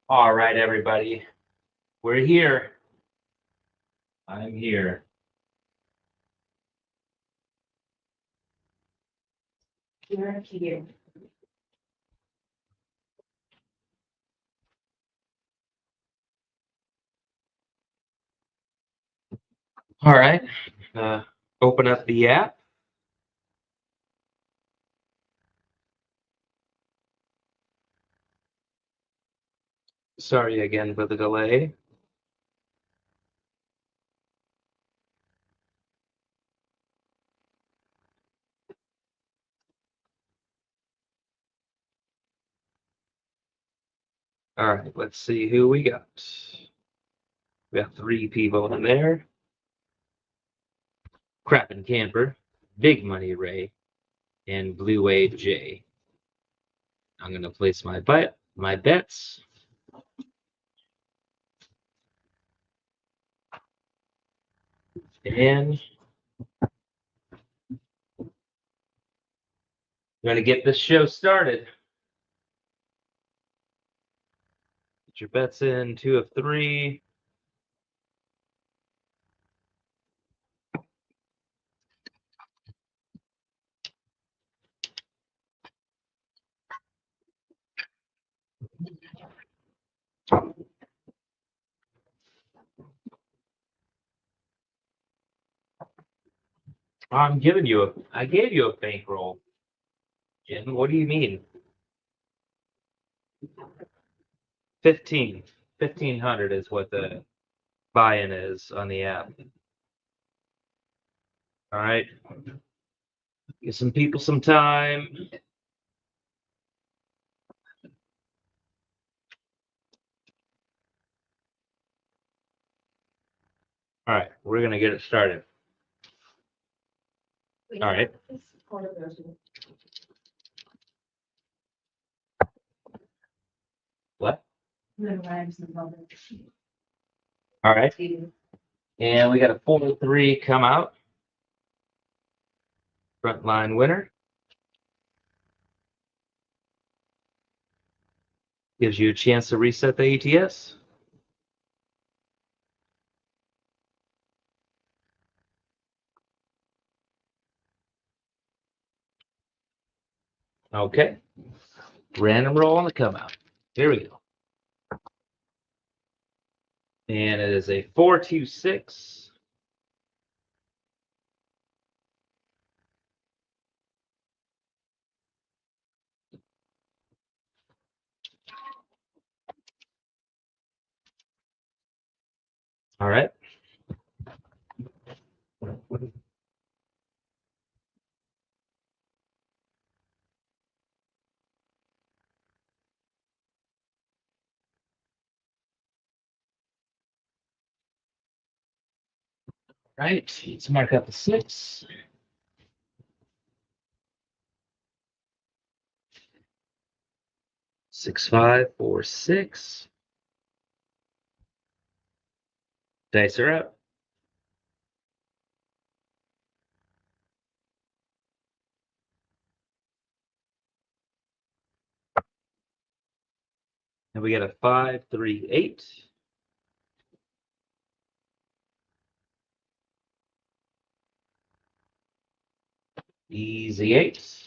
All right, everybody. We're here. I'm here. You're here. All right. Uh, Open up the app. Sorry again for the delay. All right, let's see who we got. We got 3 people in there. Crappin' Camper, Big Money Ray, and Blue Wave J. I'm gonna place my bets. And we're gonna get this show started. Get your bets in, 2 of 3. I gave you a bankroll. Jim, what do you mean? 1,500 is what the buy-in is on the app. All right. Give some people some time. All right, we're gonna get it started. All right. What? All right. And we got a 4-3 come out. Frontline winner. Gives you a chance to reset the ATS. Okay. Random roll on the come out. Here we go. And it is a 4-2-6. All right. Right. Let's mark up the 6. Six, 5, 4, 6. Dice are up. And we got a 5-3-8. Easy 8.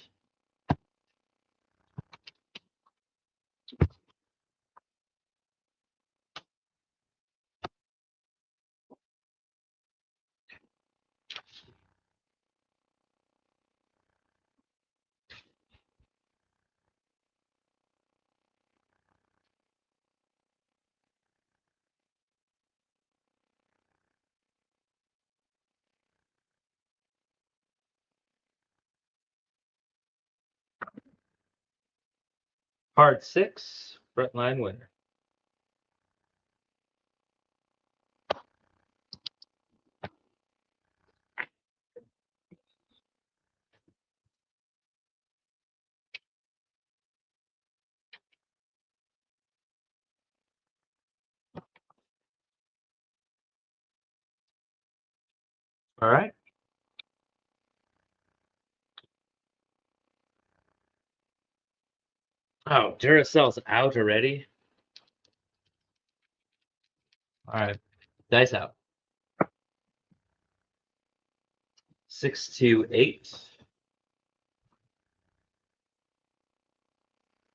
Hard 6. Frontline winner. All right. Oh, Duracell's out already. All right, dice out. 6, 2, 8.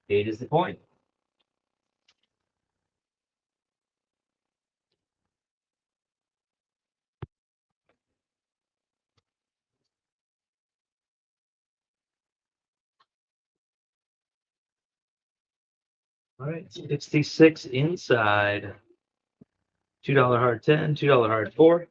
8 is the point. All right, 66 inside. $2 hard 10, $2 hard 4.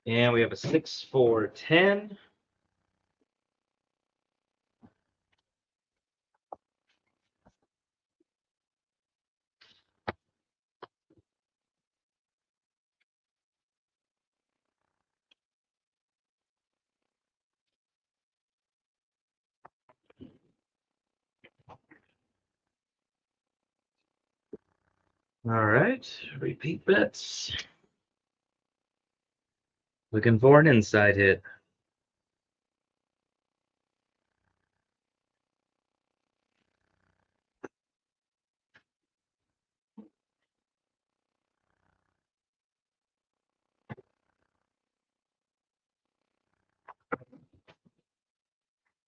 And we have a 6, 4, 10. All right, repeat bets. Looking for an inside hit.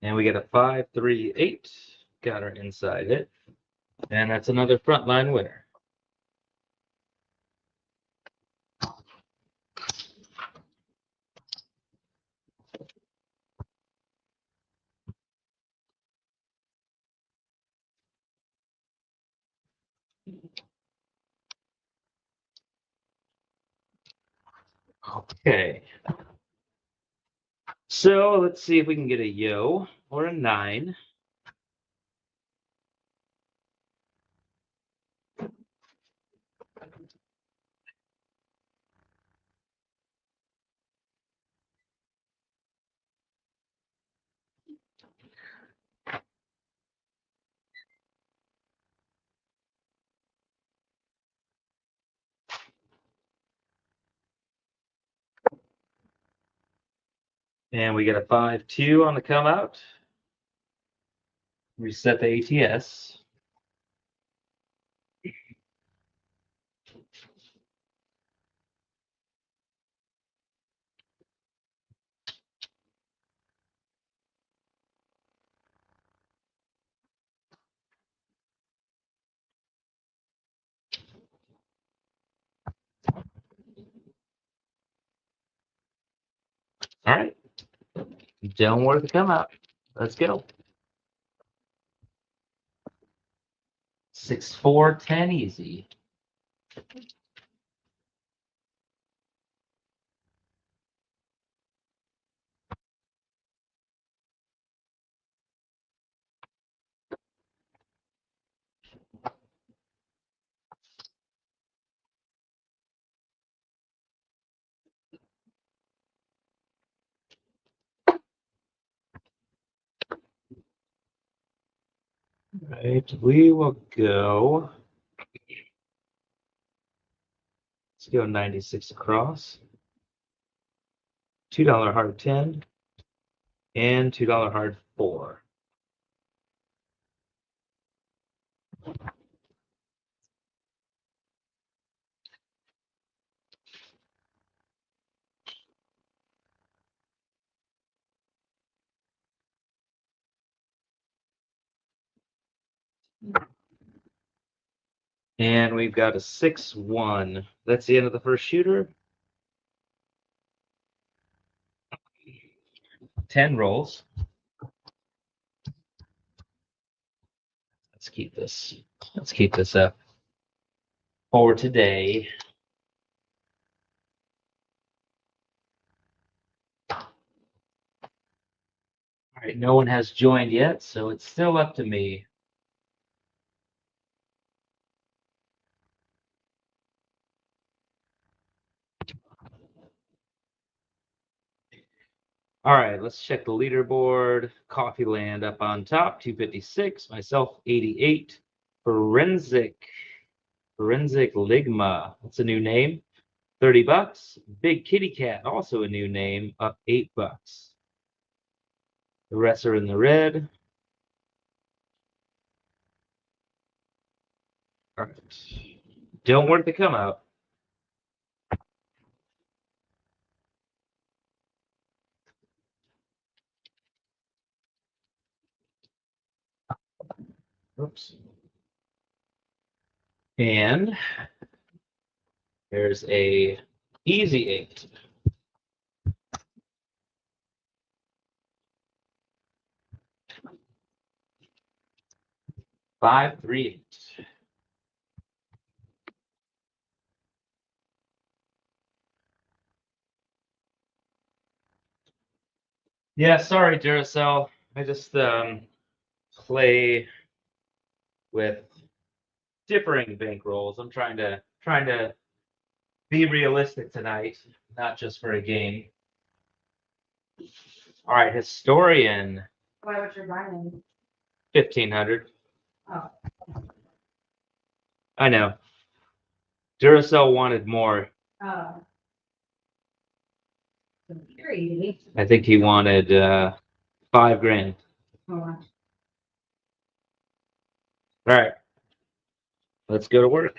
And we get a 5, 3, 8. Got our inside hit. And that's another frontline winner. Okay. So let's see if we can get a yo or a 9. And we get a 5, 2 on the come out. Reset the ATS. All right. Don't work to come out. Let's go. 6, 4, 10 easy. Right, we will go. Let's go 96 across. $2 hard 10 and $2 hard 4. And we've got a 6, 1. That's the end of the first shooter. 10 rolls. Let's keep this. Let's keep this up for today. All right, no one has joined yet, so it's still up to me. All right, let's check the leaderboard. Coffee Land up on top, 256. Myself, 88. Forensic Ligma. That's a new name. $30. Big Kitty Cat, also a new name, up $8. The rest are in the red. All right. Don't want it to come out. Oops. And there's a easy 8. 5, 3, 8. Yeah, sorry, Duracell. I just play with differing bankrolls. I'm trying to be realistic tonight, not just for a game. All right, historian, Why would you buy them? 1,500. Oh, I know. Duracell wanted more. oh. Very. I think he wanted $5,000. Hold on. All right, let's go to work.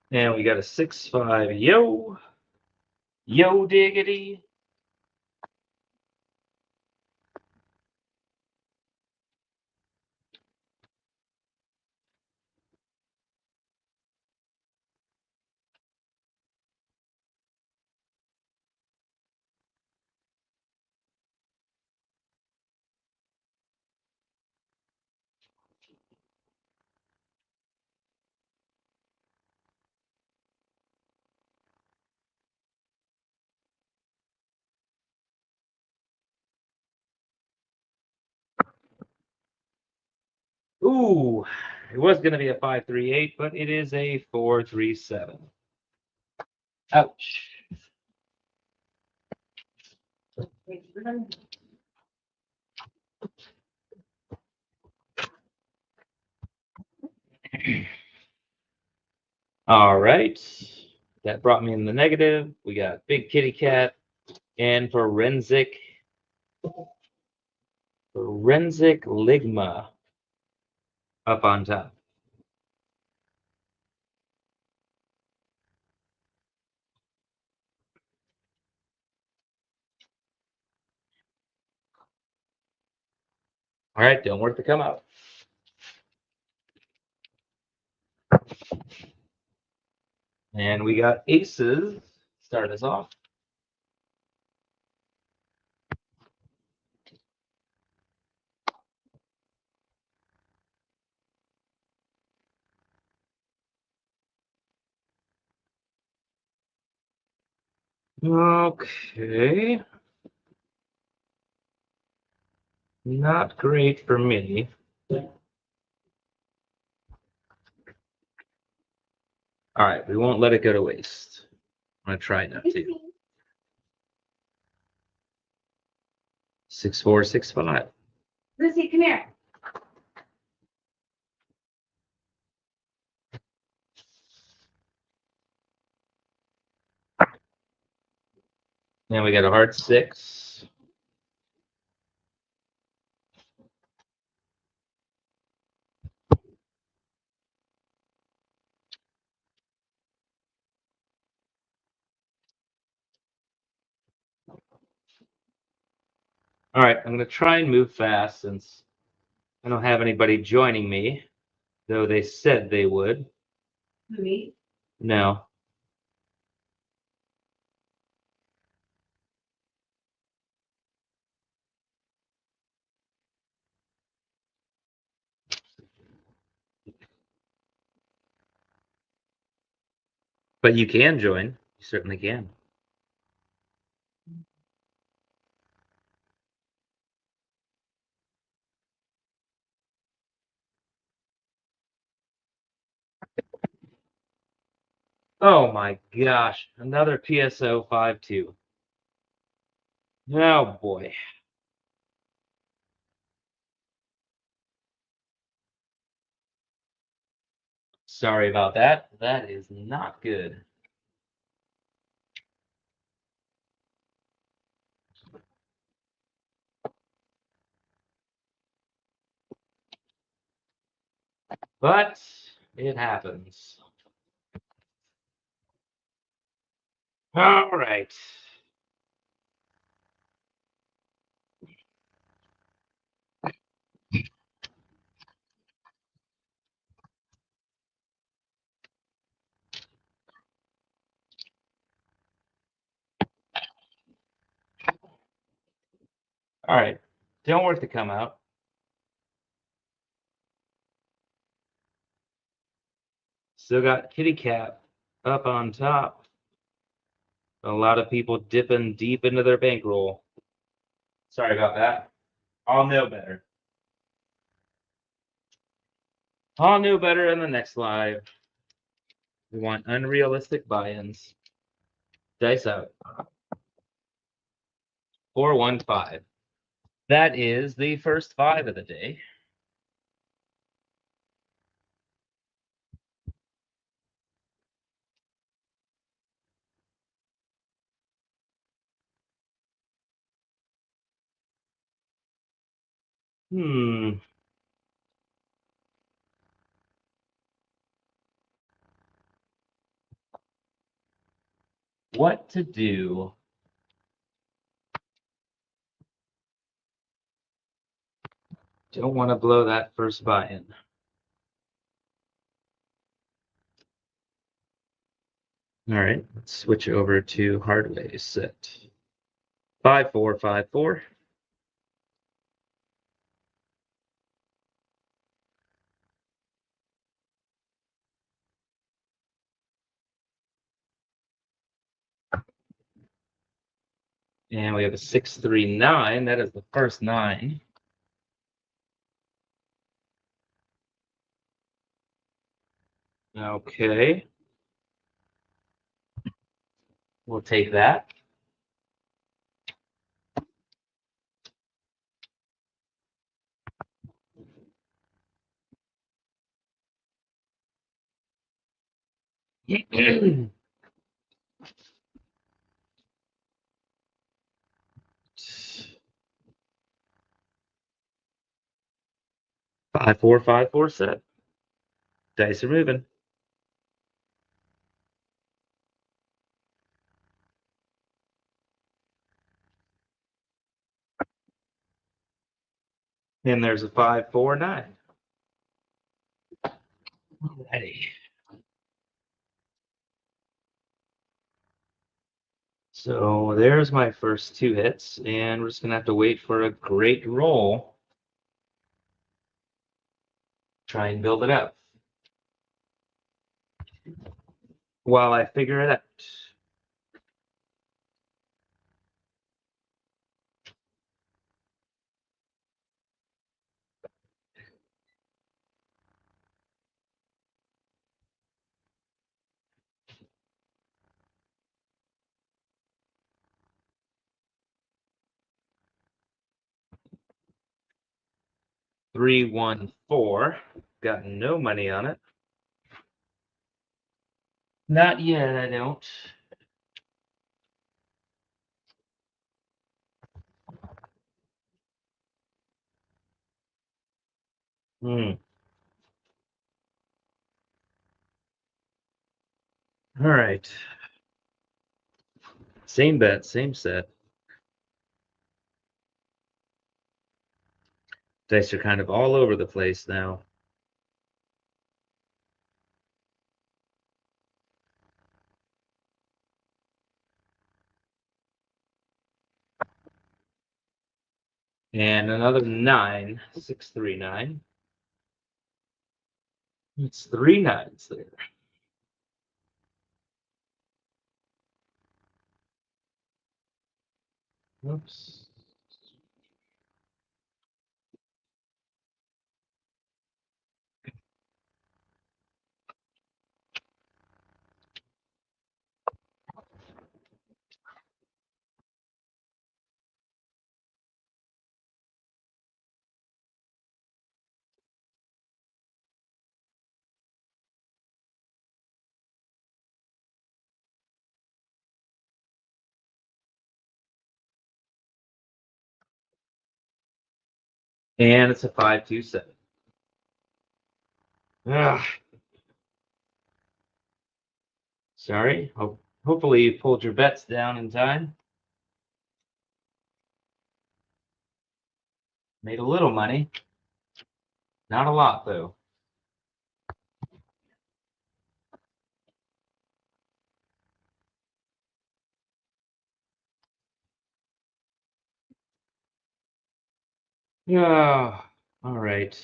And we got a 6-5. Yo diggity. Ooh, it was going to be a 5-3-8, but it is a 4-3-7. Ouch. All right. That brought me in the negative. We got Big Kitty Cat and Forensic Ligma up on top. All right, don't work to come out. And we got aces. Start us off. Okay. Not great for me. All right, we won't let it go to waste. I'm going to try not to. 6, 4, 6, 5. Lucy, come here. Then we got a hard 6. All right, I'm going to try and move fast since I don't have anybody joining me, though they said they would. Me. No. But you can join. You certainly can. Oh my gosh, another PSO 5-2. Oh boy. Sorry about that. That is not good. But it happens. All right. All right. Don't worth to come out. Still got Kitty Cat up on top. A lot of people dipping deep into their bankroll. Sorry about that. I'll know better. I'll know better in the next live. We want unrealistic buy-ins. Dice out. 415. That is the first 5 of the day. Hmm. What to do? Don't want to blow that first buy-in. All right, let's switch over to Hardway set. 5454. And we have a 639. That is the first 9. Okay. We'll take that. Five, 4, 5, 4 set. Dice are moving. And there's a 5, 4, 9. Alrighty. So there's my first 2 hits, and we're just gonna have to wait for a great roll. Try and build it up while I figure it out. 3, 1, 4. Got no money on it. Not yet, I don't. Hmm. All right. Same bet, same set. Dice are kind of all over the place now. And another 9, 6, 3, 9. It's 3 9s there. Oops. And it's a 5-2-7. Ah. Sorry. Hopefully you pulled your bets down in time. Made a little money. Not a lot, though. Yeah. All right.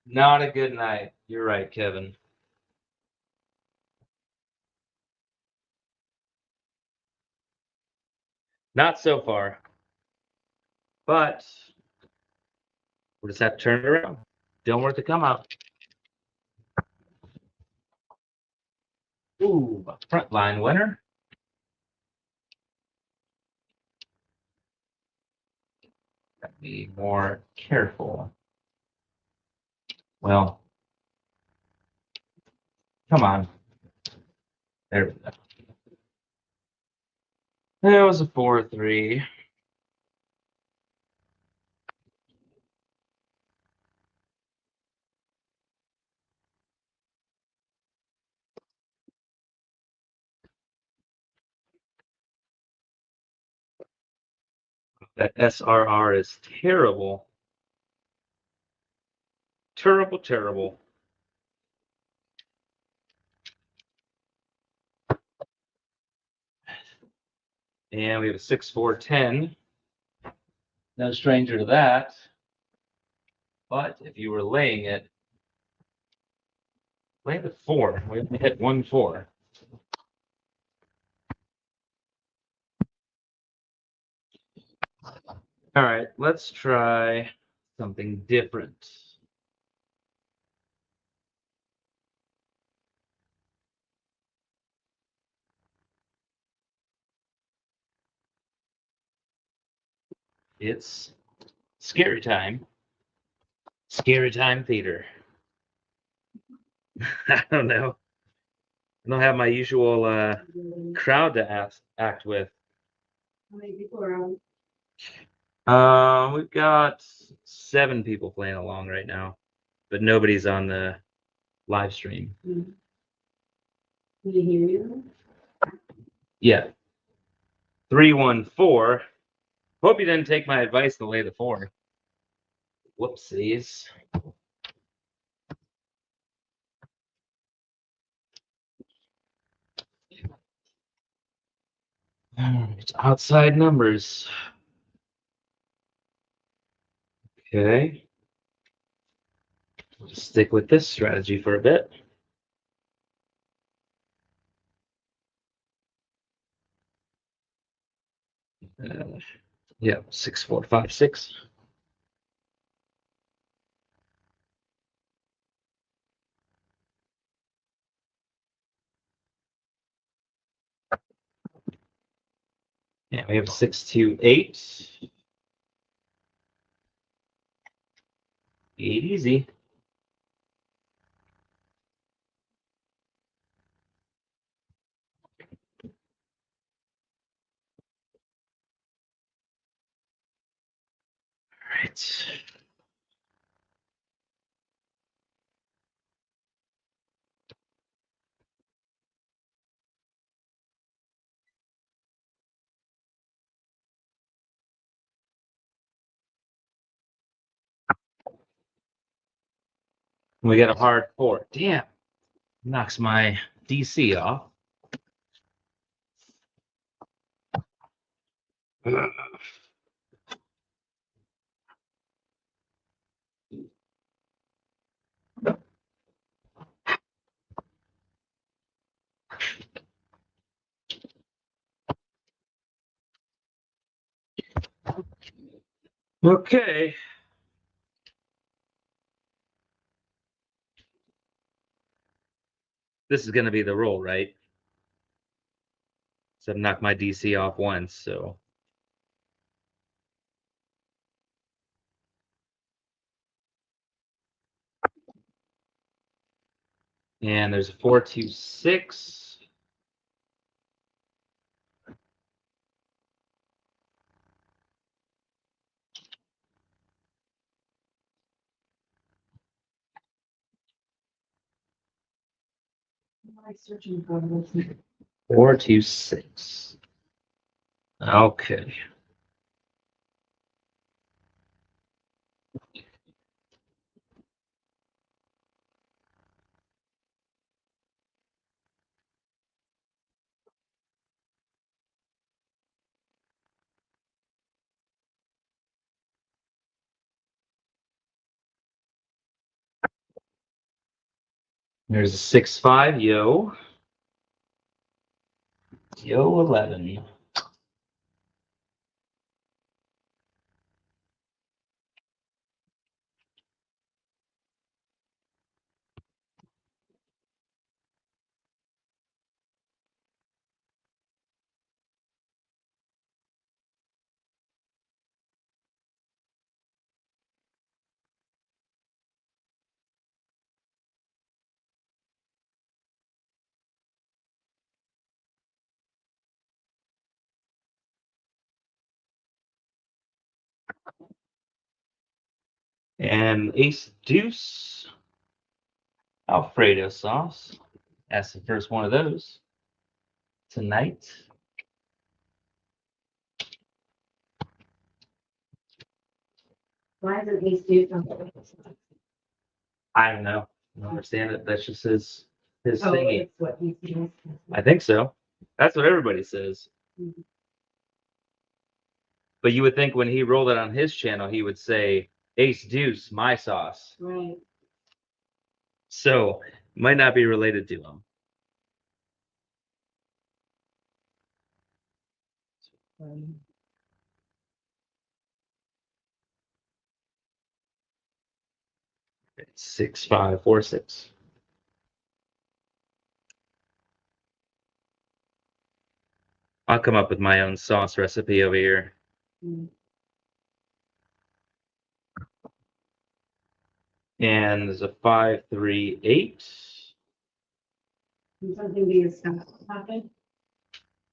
Not a good night. You're right, Kevin. Not so far. But we'll just have to turn it around. Don't want it to come out. Ooh, a frontline winner. Gotta be more careful. Well, come on. There we go. That was a 4-3. That SRR is terrible. Terrible, terrible. And we have a 6-4-10. No stranger to that. But if you were laying it, lay the 4. We only hit 1-4. All right, let's try something different. It's scary time. Scary time theater. I don't know. I don't have my usual crowd to act with. How many people are on? We've got 7 people playing along right now, but nobody's on the live stream. Can you hear you? Yeah. 3-1-4. Hope you didn't take my advice to lay the 4. Whoopsies. All right, outside numbers. Okay. We'll just stick with this strategy for a bit. Yeah, 6-4-5-6. Yeah, we have 6-2-8. 8 easy. All right. We got a hard 4. Damn. Knocks my DC off. Okay. This is going to be the roll, right? So I've knocked my DC off once, so. And there's a 4-2-6. like searching for this. 426. Okay. There's a 6-5, yo. Yo 11. And ace deuce. Alfredo sauce. That's the first one of those tonight. Why isn't these two something? I don't know. I don't understand it. That's just his Oh, thingy. it's what he sees. I think so. That's what everybody says. Mhm. But you would think when he rolled it on his channel, he would say ace deuce, my sauce. Right. So might not be related to him. It's 6-5-4-6. I'll come up with my own sauce recipe over here. Mm. And there's a 5-3-8. Can something be a stuff pocket?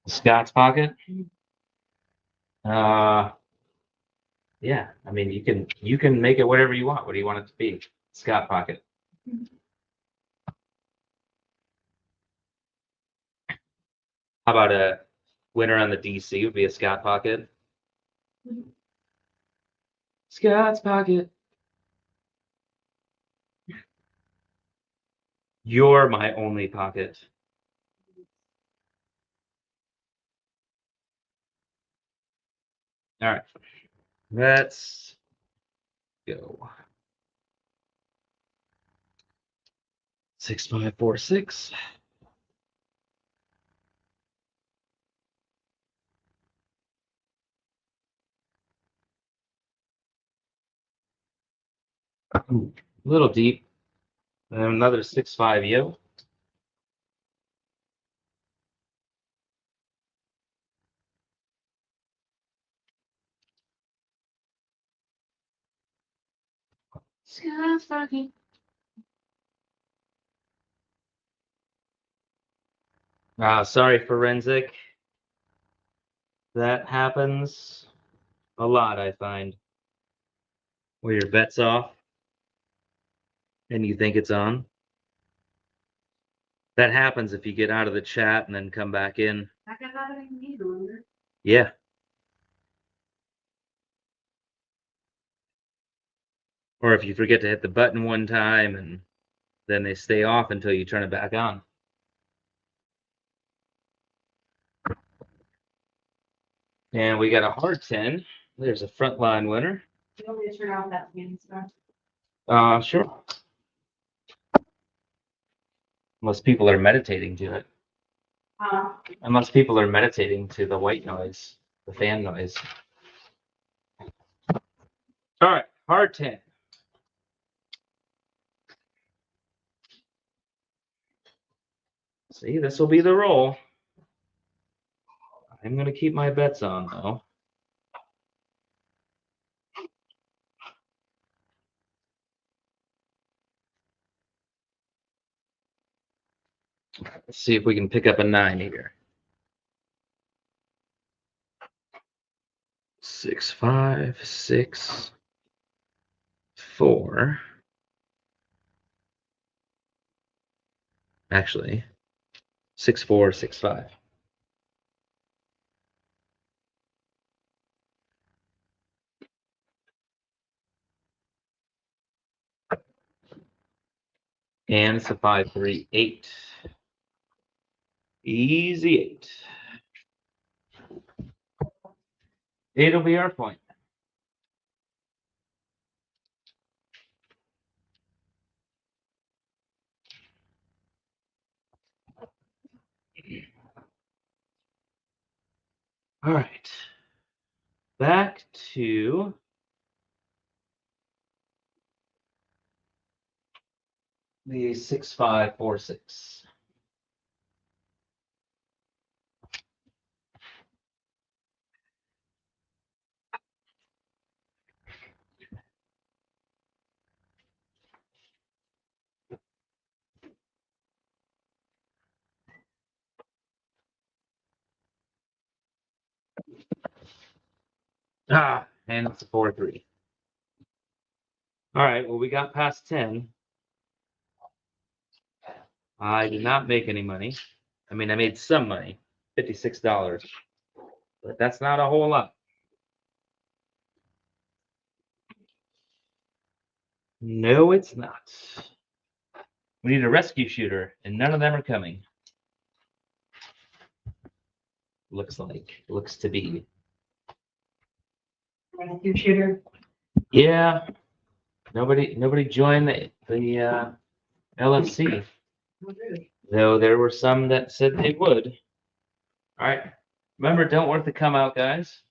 Scott's pocket. Mhm. Yeah. I mean, you can make it whatever you want. What do you want it to be? Scott pocket. How about a winner on the DC would be a Scott pocket? Mhm. Scott's pocket. You're my only pocket. All right. Let's go. 6-5-4-6. Ooh, a little deep. And another 6-5 yo. Scott's pocket. Sorry, forensic. That happens a lot, I find. Where your bet's off and you think it's on. That happens if you get out of the chat and then come back in. That got happening to me, remember? Yeah. Or if you forget to hit the button one time and then they stay off until you turn it back on. And we got a hard 10. There's a frontline winner. You want me to turn off that fan stuff? Sure. Unless people are meditating to it. Unless people are meditating to the white noise, the fan noise. All right, hard 10. See, this will be the roll. I'm going to keep my bets on, though. Let's see if we can pick up a 9 here. 6-5-6-4. Actually, 6465. And it's a 538. Easy 8. 8 will be our point. All right. Back to the 6546. And it's a 4-3. All right, well, we got past 10. I did not make any money. I mean, I made some money, $56, but that's not a whole lot. No, it's not. We need a rescue shooter, and none of them are coming. Looks to be. Rescue shooter. Yeah. Nobody joined the LFC. Oh, really? Though there were some that said they would. All right. Remember, don't worth the come out, guys.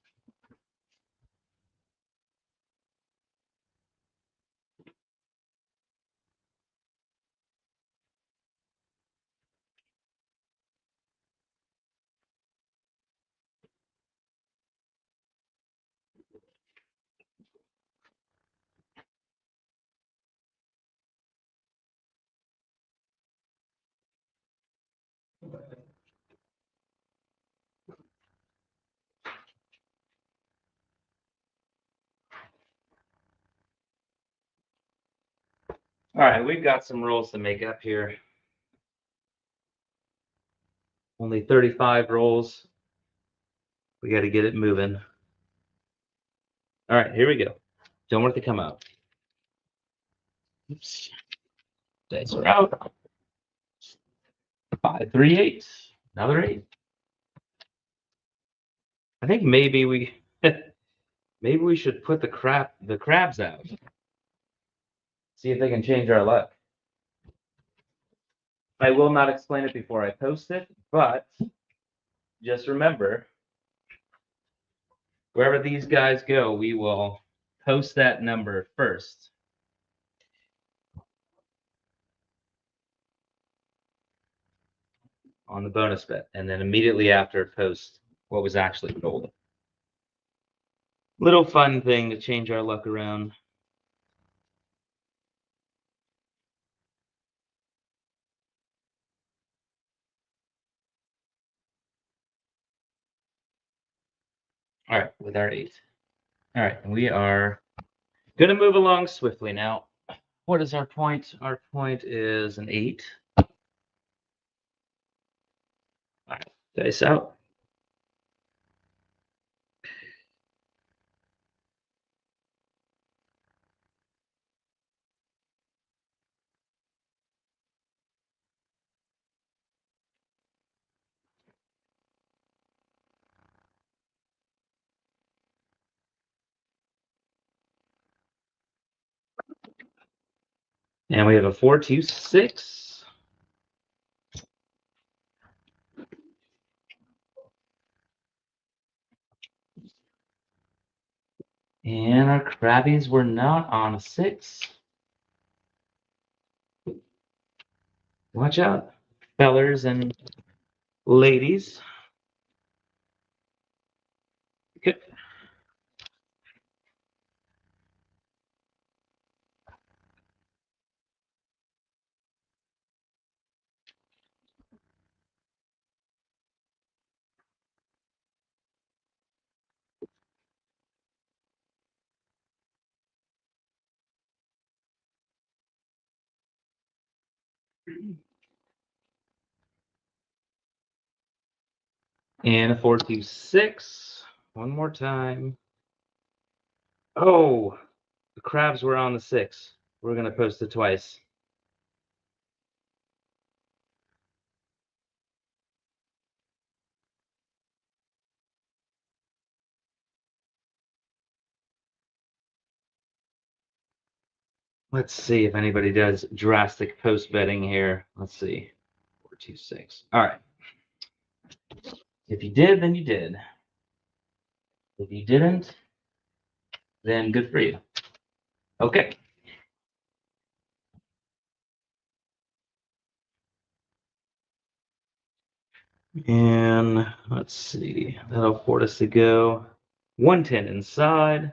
All right, we've got some rolls to make up here. Only 35 rolls. We got to get it moving. All right, here we go. Don't worth the come out. Oops. Dice are out. 538. Another 8. I think maybe we should put the crabs out. See if they can change our luck. I will not explain it before I post it, but just remember, wherever these guys go, we will post that number first. On the bonus bet, and then immediately after post what was actually rolled. Little fun thing to change our luck around. All right, with our 8. All right, and we are going to move along swiftly now. What is our point? Our point is an 8. All right, dice out. And we have a 4-2-6. And our crabbies were not on a 6. Watch out, fellers and ladies. Okay. And a 426. One more time. Oh, the crabs were on the 6. We're going to post it twice. Let's see if anybody does drastic post betting here. Let's see. 426. All right. If you did, then you did. If you didn't, then good for you. Okay. And let's see. That'll afford us to go 110 inside.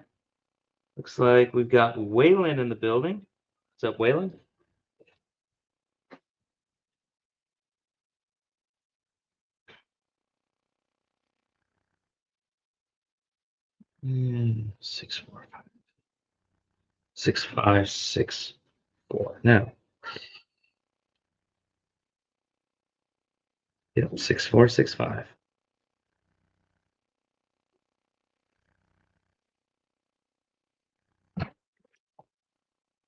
Looks like we've got Wayland in the building. What's up, Wayland? Mm, 645. 6564. No. Yep, 6465.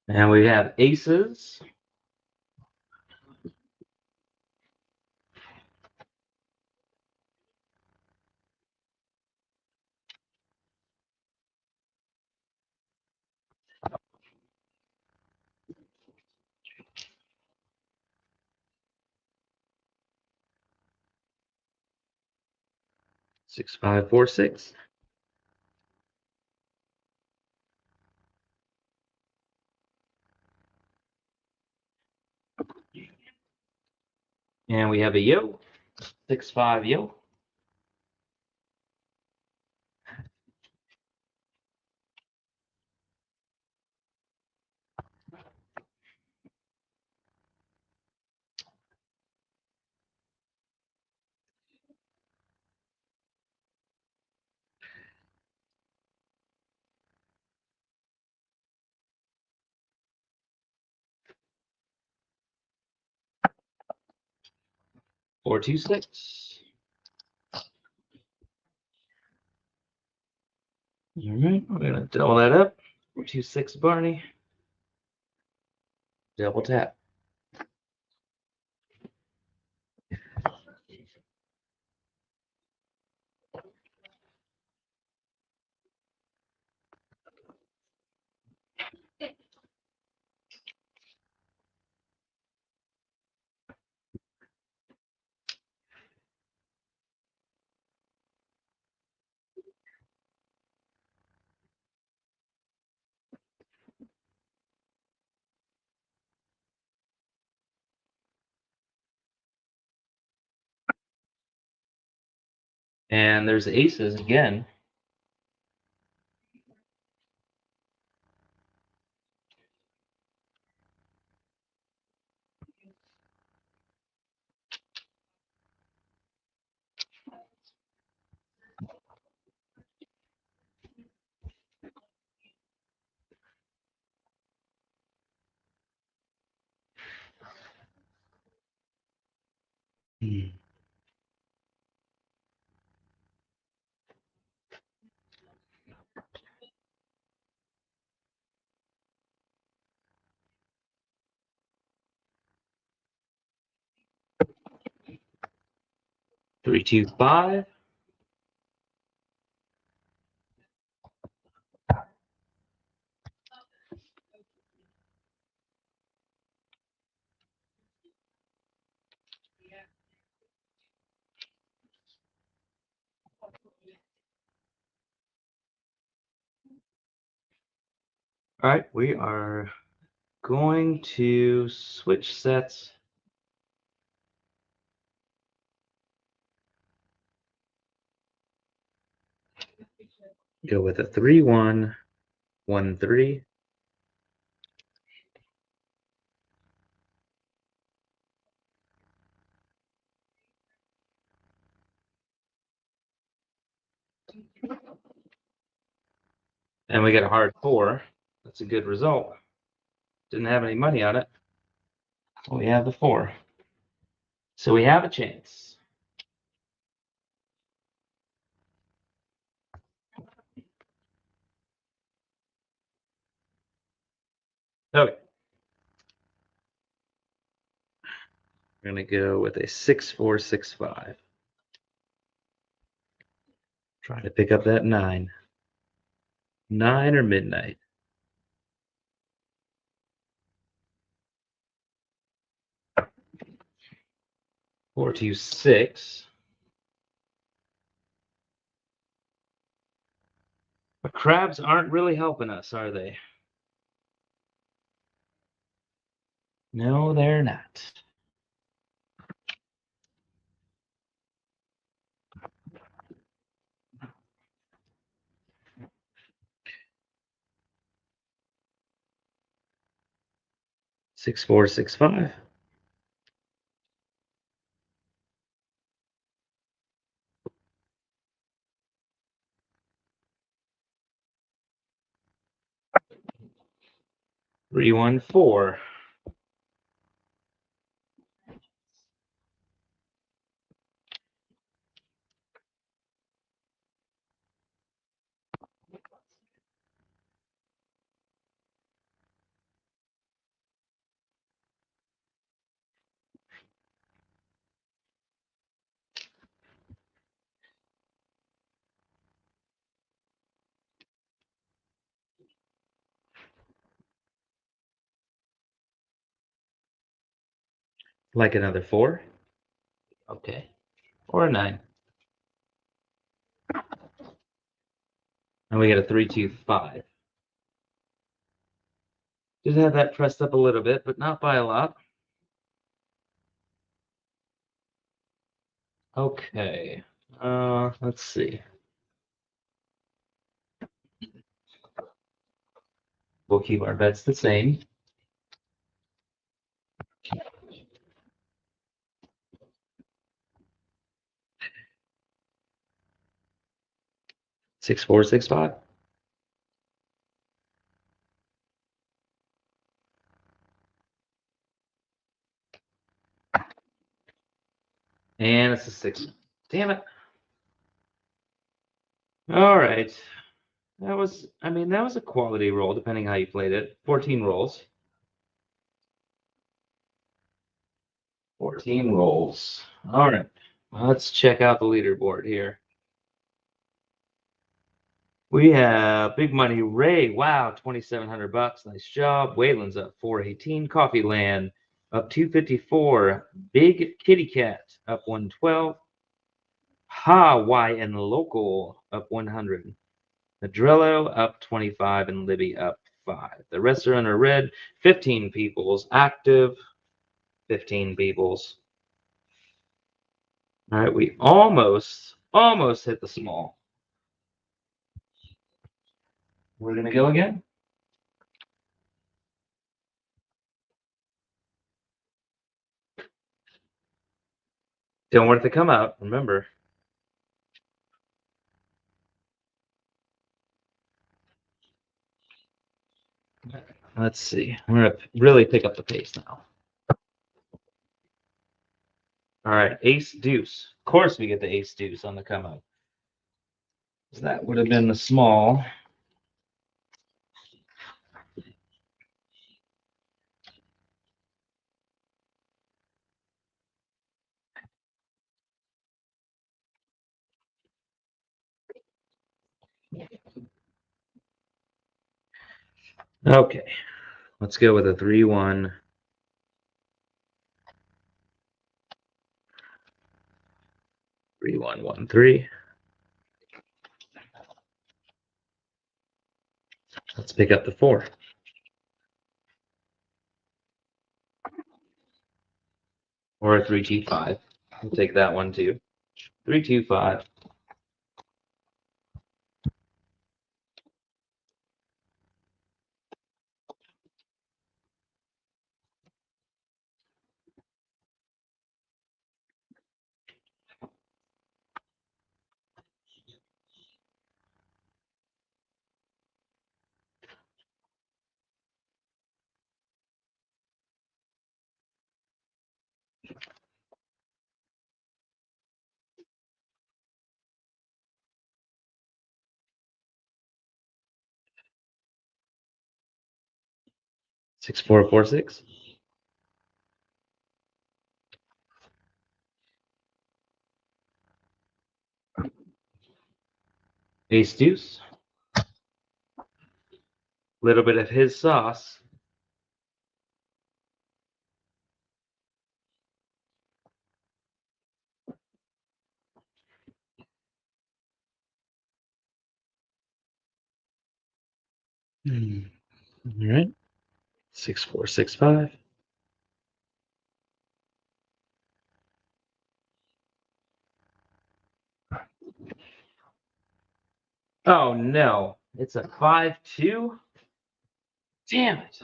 And we have aces. Six, five, four, six. And we have a yo. 6-5 yo. Four, two, six. All right, we're gonna double that up. 426 Barney. Double tap. And there's aces again. Hmm. 325. All right, we are going to switch sets. Go with a 3-1, 1-3. And we get a hard 4. That's a good result. Didn't have any money on it. We have the 4. So we have a chance. Okay. We're going to go with a 6-4-6-5. Trying to pick up that 9. 9 or midnight. 4-2-6. But crabs aren't really helping us, are they? No, they're not. Six, 4-6-5. 3-1-4. Like another 4? Okay. Or a 9. And we get a 3-2-5. Just have that pressed up a little bit, but not by a lot. Okay. Let's see. We'll keep our bets the same. Six, 4-6-5. And it's a 6. Damn it. All right. That was a quality roll, depending how you played it. 14 rolls. 14 rolls. All right. Let's check out the leaderboard here. We have Big Money Ray. Wow, $2,700. Nice job. Wayland's up 418. Coffee Land up 254. Big Kitty Cat up 112. Hawaiian Local up 100. Madrello up 25 and Libby up 5. The rest are under red. 15 peoples active. 15 peoples. All right, we almost hit the small. We're gonna go again. Don't want it to come out. Remember. Let's see. I'm gonna really pick up the pace now. All right, ace deuce. Of course, we get the ace deuce on the come up. So that would have been the small. Okay, let's go with a 3-1. 3-1-1-3. Let's pick up the 4. Or a 3-2-5. We'll take that one too. 3-2-5. 6446. Ace deuce. Little bit of his sauce. All right. 6465. Oh no, it's a 5-2. Damn it.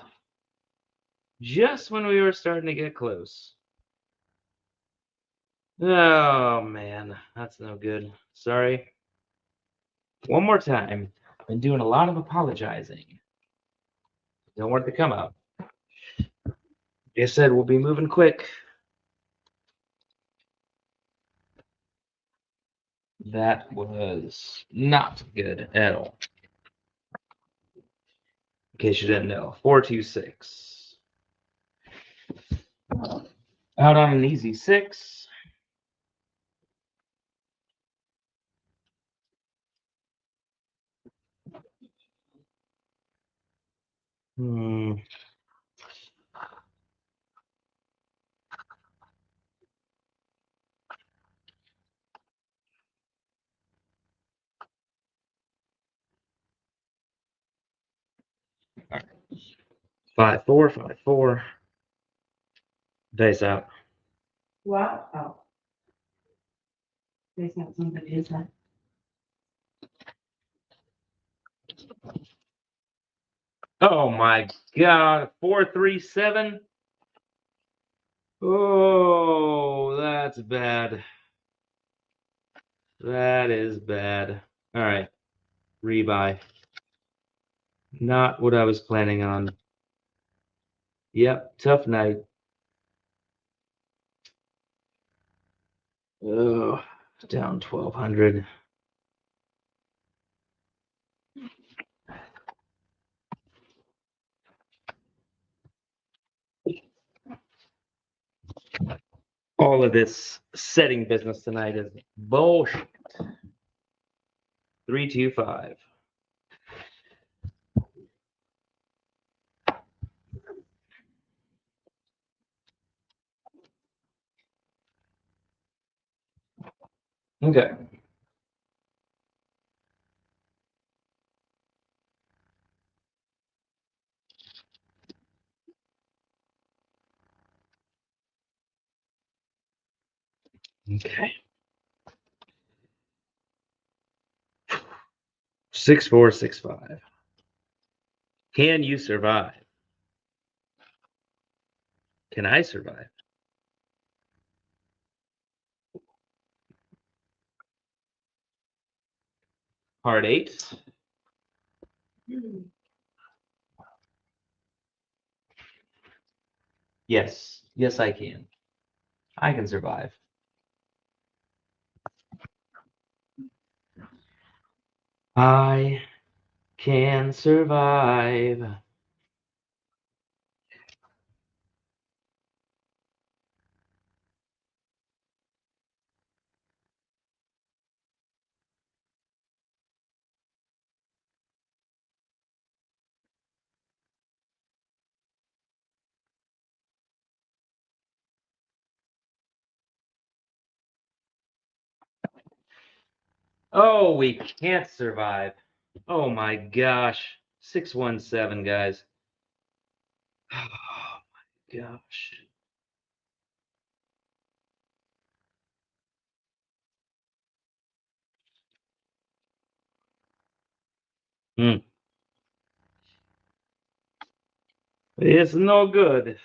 Just when we were starting to get close. Oh man, that's no good. Sorry. One more time. I've been doing a lot of apologizing. Don't want it to come out. Like I said, we'll be moving quick. That was not good at all. In case you didn't know, 426. Out on an easy 6. Hmm. 5-4, 5-4. Dice out. Wow. Oh. There's not somebody, is that? Oh my god, 437. Oh, that's bad. That is bad. All right, rebuy. Not what I was planning on. Yep, tough night. Oh, down 1200. All of this setting business tonight is bullshit. 325. Okay. Okay. 6465. Can you survive? Can I survive? Hard 8. Yes. Yes, I can. I can survive. I can survive. Oh, we can't survive. Oh my gosh. 617, guys. Oh my gosh. Hmm. It's no good.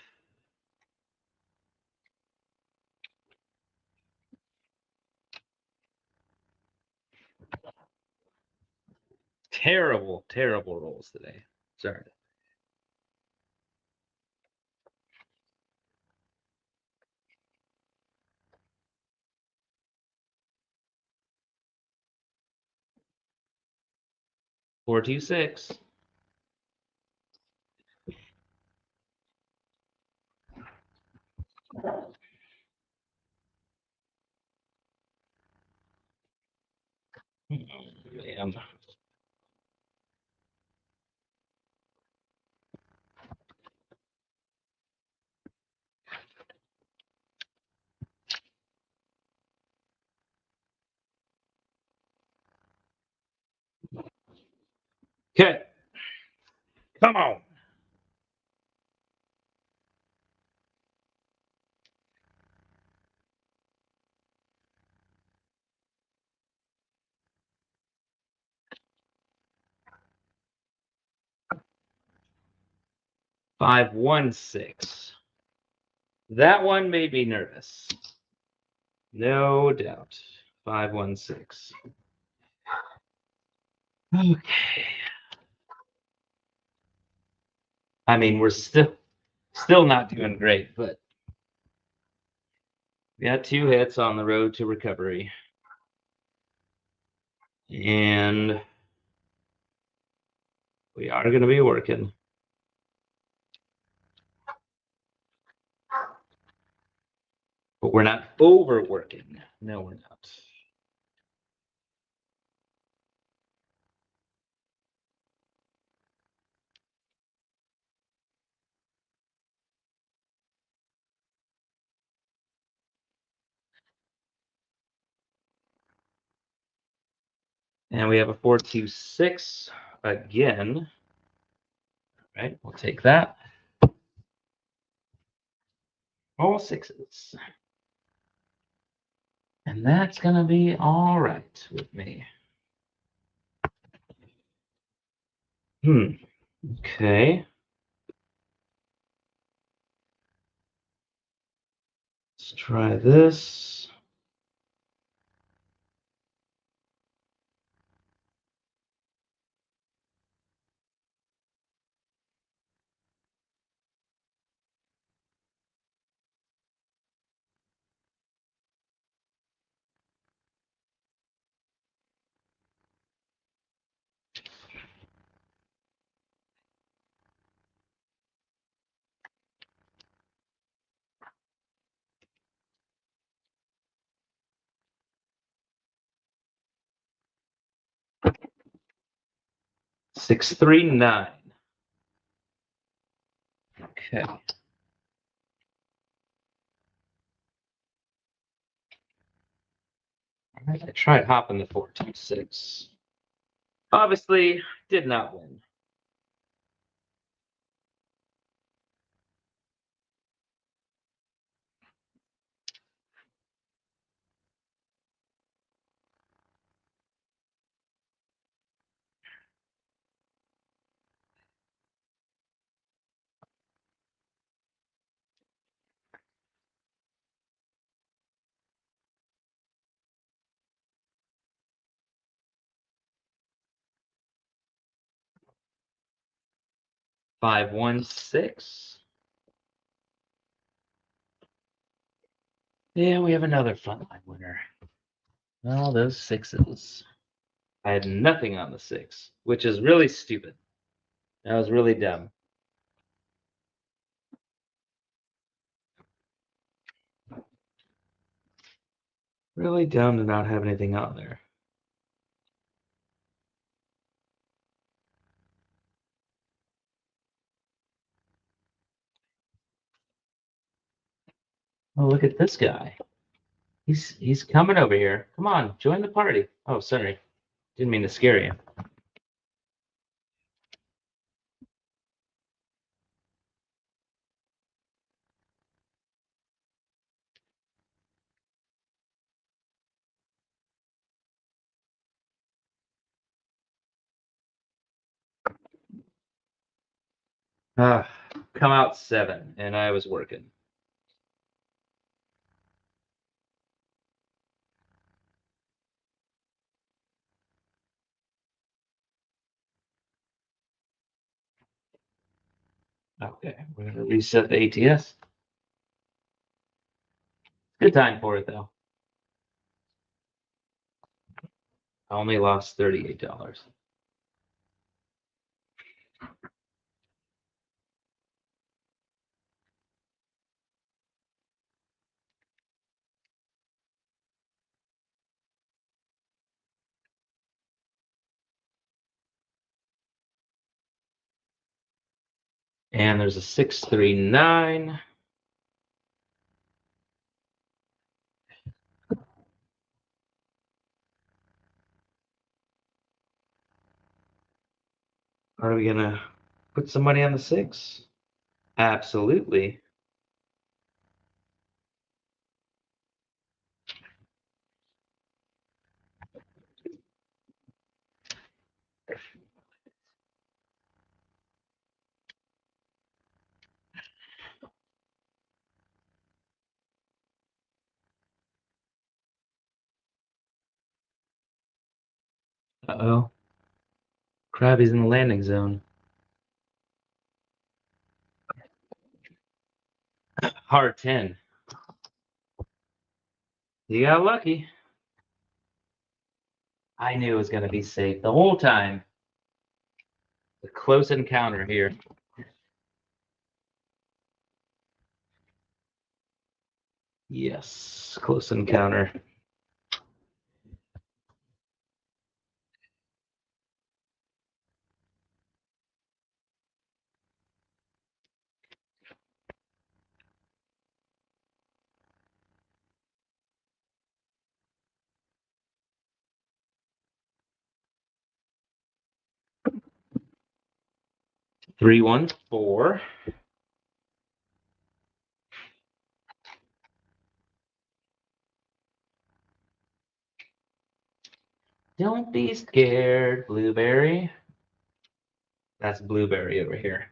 Terrible, terrible rolls today. Sorry. Four two six. Damn. Okay. Come on. Five, 1, 6. That one made me nervous. No doubt. 5, 1, 6. Okay. I mean, we're still not doing great, but we got 2 hits on the road to recovery. And we are going to be working. But we're not overworking. No, we're not. And we have a 4, 2, 6 again. All right, we'll take that. All 6s. And that's going to be all right with me. Okay. Let's try this. Six, 3, 9. Okay. All right, I tried hopping the 4, 2, 6. Obviously, did not win. Five, 1, 6. Yeah, we have another frontline winner. Well, those 6s. I had nothing on the 6, which is really stupid. That was really dumb. Really dumb to not have anything on there. Oh, look at this guy. He's coming over here. Come on, join the party. Oh, sorry. Didn't mean to scare you. Come out 7, and I was working. Okay, we're gonna reset the ATS. Good time for it though. I only lost $38. And there's a 639. Are we gonna put some money on the 6? Absolutely. Uh-oh. Krabby's in the landing zone. Hard 10. You got lucky. I knew it was going to be safe the whole time. A close encounter here. Yes, close encounter. Three, 1, 4. Don't be scared, Blueberry. That's Blueberry over here.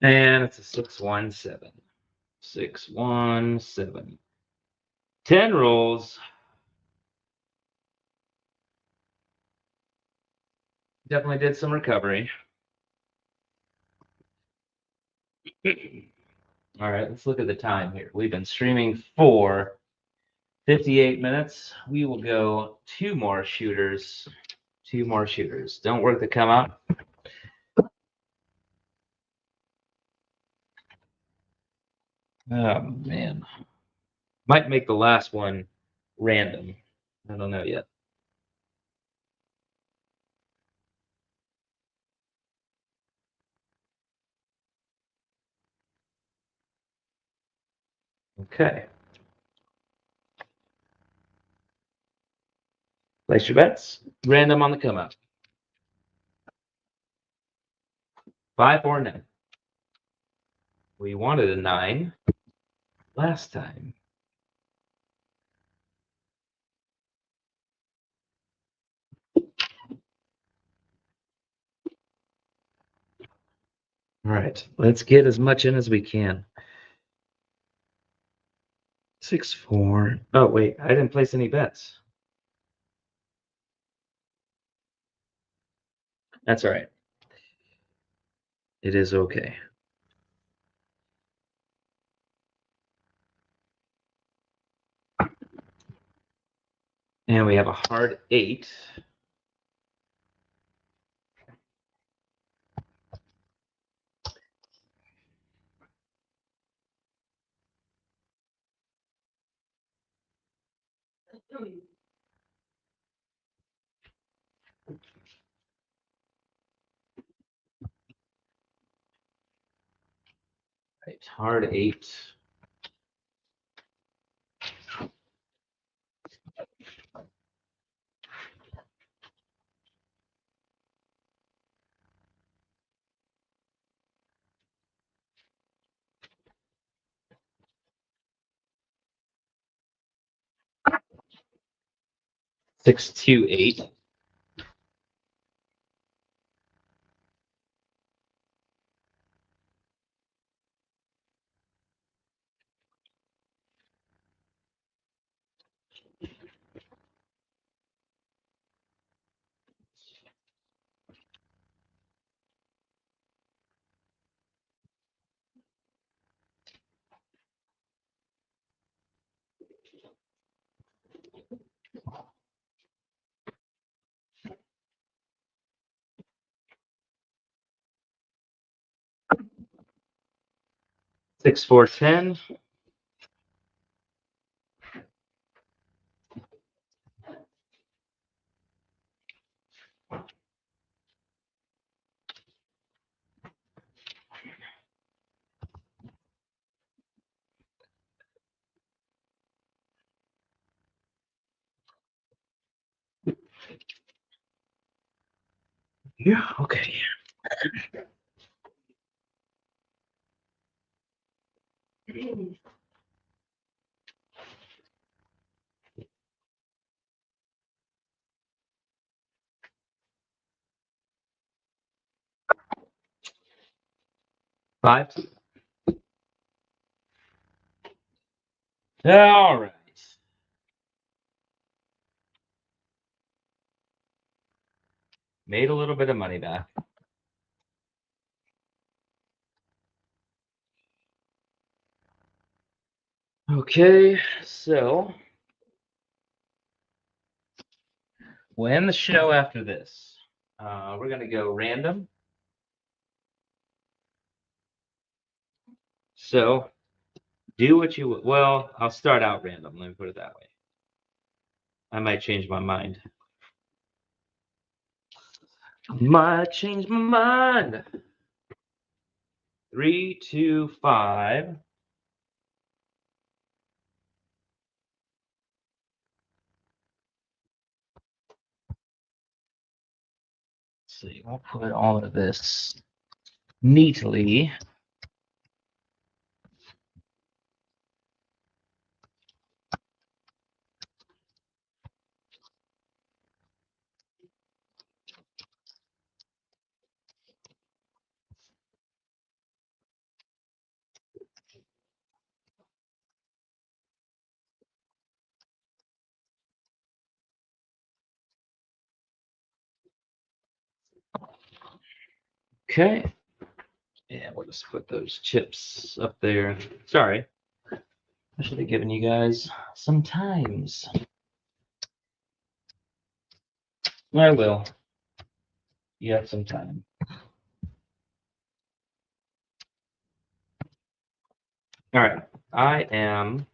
And it's a 617. 617. 10 rolls. Definitely did some recovery. All right, let's look at the time here. We've been streaming for 58 minutes. We will go 2 more shooters. 2 more shooters. Don't work to come out. Oh, man. Might make the last one random. I don't know yet. Okay. Place your bets. Random on the come out. 5 or 9. We wanted a 9 last time. All right, let's get as much in as we can. 6, 4. Oh, wait, I didn't place any bets. That's all right. It is okay. And we have a hard 8. Right, hard 8. Six, 2, 8. 6, 4, 10. Yeah, okay. Five. All right. Made a little bit of money back. Okay, so we'll end the show after this. We're going to go random. So do what you, well, I'll start out random. Let me put it that way. I might change my mind. Might change my mind. 3, 2, 5. Let's see, we'll put all of this neatly. Okay. Yeah, we'll just put those chips up there. Sorry. I should have given you guys some times. I will. You have some time. All right. I am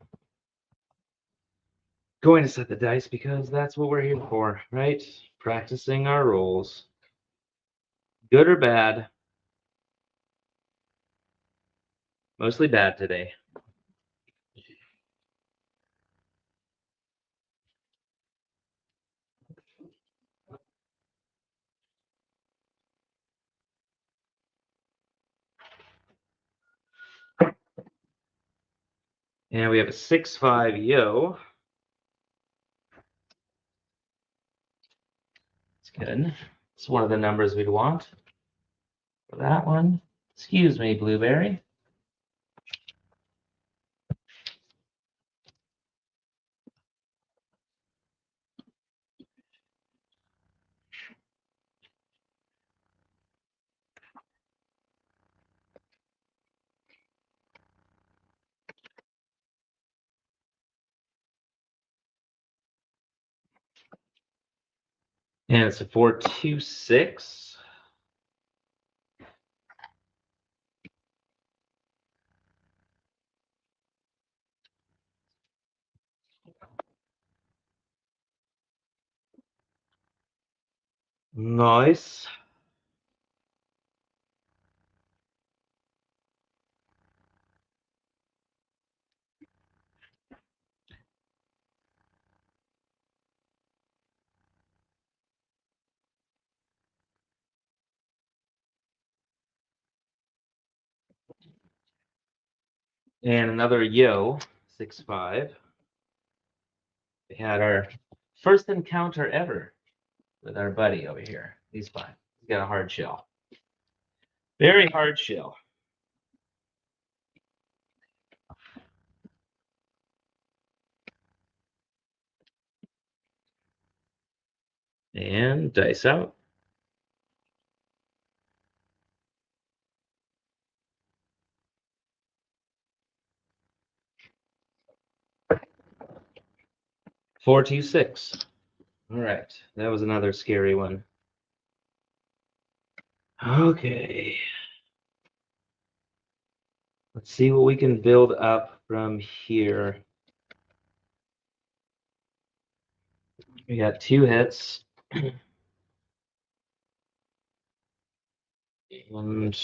going to set the dice because that's what we're here for, right? Practicing our rolls. Good or bad? Mostly bad today. And we have a 6-5 yo. It's good. It's one of the numbers we'd want for that one. Excuse me, Blueberry. And it's a 4, 2, 6. Nice. And another yo, 6-5. We had our first encounter ever with our buddy over here. He's fine. He's got a hard shell. Very hard shell. And dice out. Four, 2, 6. All right. That was another scary one. Okay. Let's see what we can build up from here. We got 2 hits. And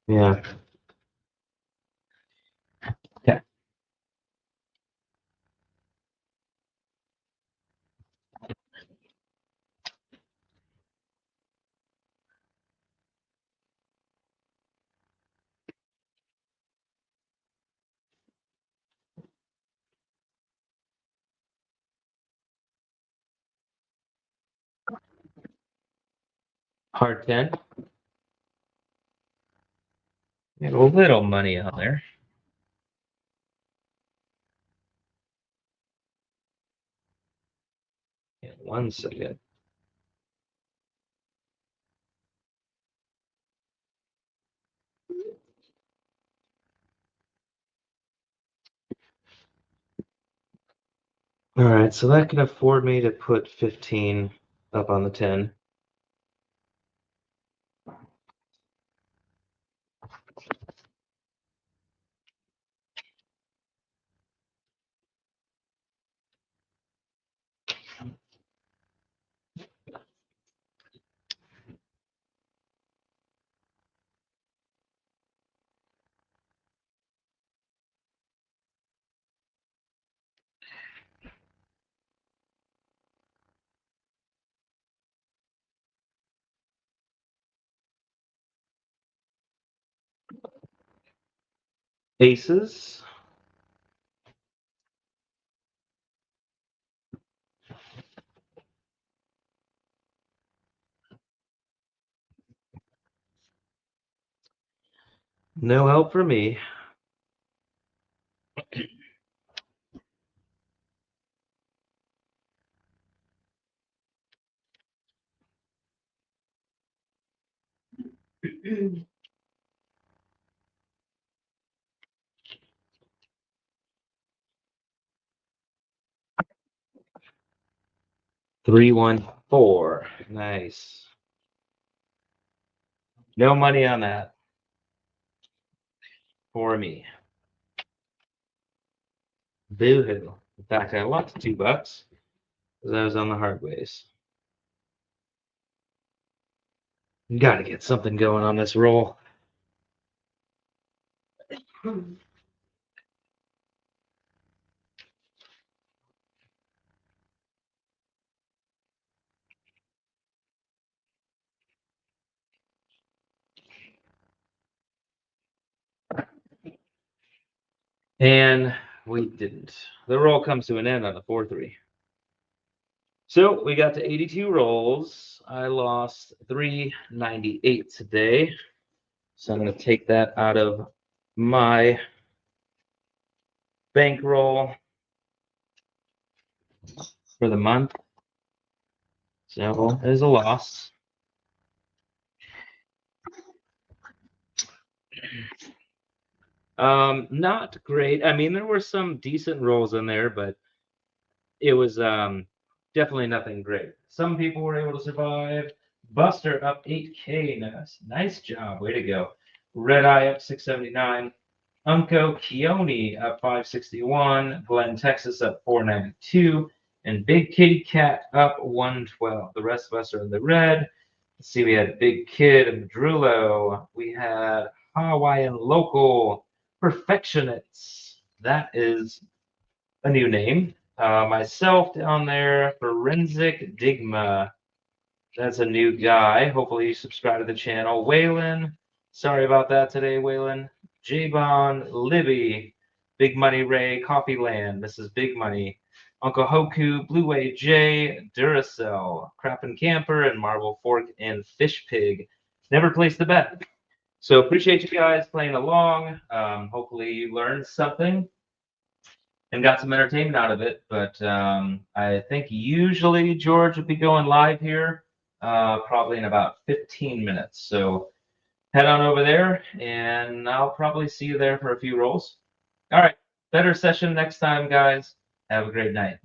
yeah. Okay. Hard 10. Got a little money on there. Yeah, 1 second. All right, so that can afford me to put 15 up on the 10. Aces. No help for me. Mm. 314. Nice. No money on that for me. Boo-hoo. In fact, I lost $2 because I was on the hard ways. Got to get something going on this roll. And we didn't. The roll comes to an end on the 4-3. So we got to 82 rolls. I lost 398 today. So I'm going to take that out of my bankroll for the month. So it is a loss. Not great. I mean, there were some decent rolls in there, but it was definitely nothing great. Some people were able to survive. Buster up 8K. Nice job. Way to go. Red Eye up 679. Unco Keone up 561. Glen, Texas up 492. And Big Kitty Cat up 112. The rest of us are in the red. Let's see, we had Big Kid and Drullo. We had Hawaiian Local Perfectionists. That is a new name. Myself down there, Forensic Digma. That's a new guy. Hopefully you subscribe to the channel. Waylon. Sorry about that today, Waylon. J-Bon, Libby, Big Money Ray, Coffee Land, Mrs. Big Money, Uncle Hoku, Blue Way J, Duracell, Crappin' Camper, and Marble Fork and Fish Pig. Never placed the bet. So appreciate you guys playing along. Hopefully you learned something and got some entertainment out of it. But I think usually George would be going live here probably in about 15 minutes. So head on over there, and I'll probably see you there for a few rolls. All right, better session next time, guys. Have a great night.